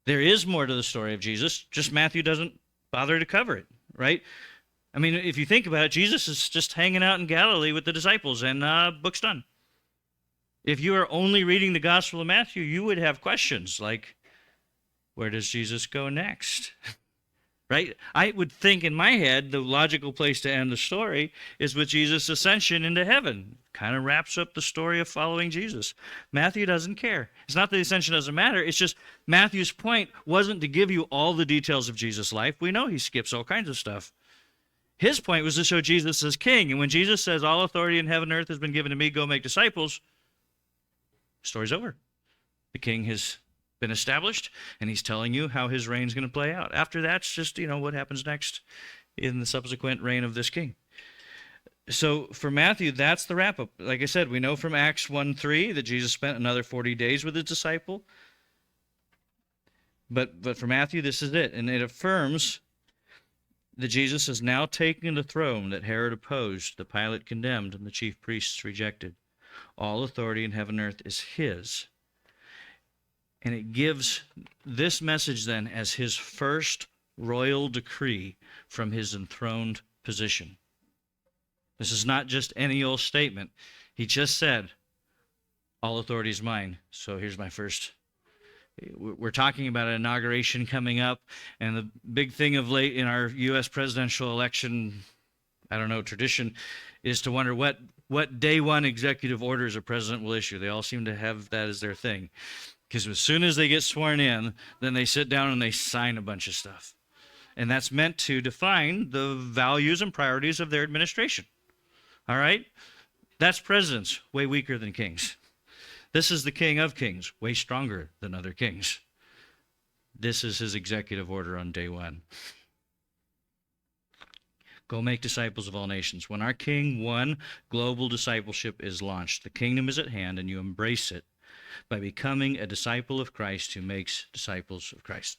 There is more to the story of Jesus, just Matthew doesn't bother to cover it, right? I mean, if you think about it, Jesus is just hanging out in Galilee with the disciples, and book's done. If you are only reading the Gospel of Matthew, you would have questions like, where does Jesus go next? Right? I would think in my head the logical place to end the story is with Jesus' ascension into heaven. Kind of wraps up the story of following Jesus. Matthew doesn't care. It's not that the ascension doesn't matter. It's just Matthew's point wasn't to give you all the details of Jesus' life. We know he skips all kinds of stuff. His point was to show Jesus as king. And when Jesus says, all authority in heaven and earth has been given to me, go make disciples, story's over. The king has been established, and he's telling you how his reign's going to play out. After that's just, what happens next in the subsequent reign of this king. So for Matthew, that's the wrap-up. Like I said, we know from Acts 1:3 that Jesus spent another 40 days with his disciple. But for Matthew, this is it. And it affirms that Jesus has now taken the throne that Herod opposed, that Pilate condemned, and the chief priests rejected. All authority in heaven and earth is his. And it gives this message then as his first royal decree from his enthroned position. This is not just any old statement. He just said, all authority is mine. So here's my first. We're talking about an inauguration coming up, and the big thing of late in our U.S. presidential election, tradition, is to wonder what day one executive orders a president will issue. They all seem to have that as their thing. Because as soon as they get sworn in, then they sit down and they sign a bunch of stuff. And that's meant to define the values and priorities of their administration. All right? That's presidents, way weaker than kings. This is the King of Kings, way stronger than other kings. This is his executive order on day one. Go make disciples of all nations. When our King won, global discipleship is launched. The kingdom is at hand, and you embrace it by becoming a disciple of Christ who makes disciples of Christ.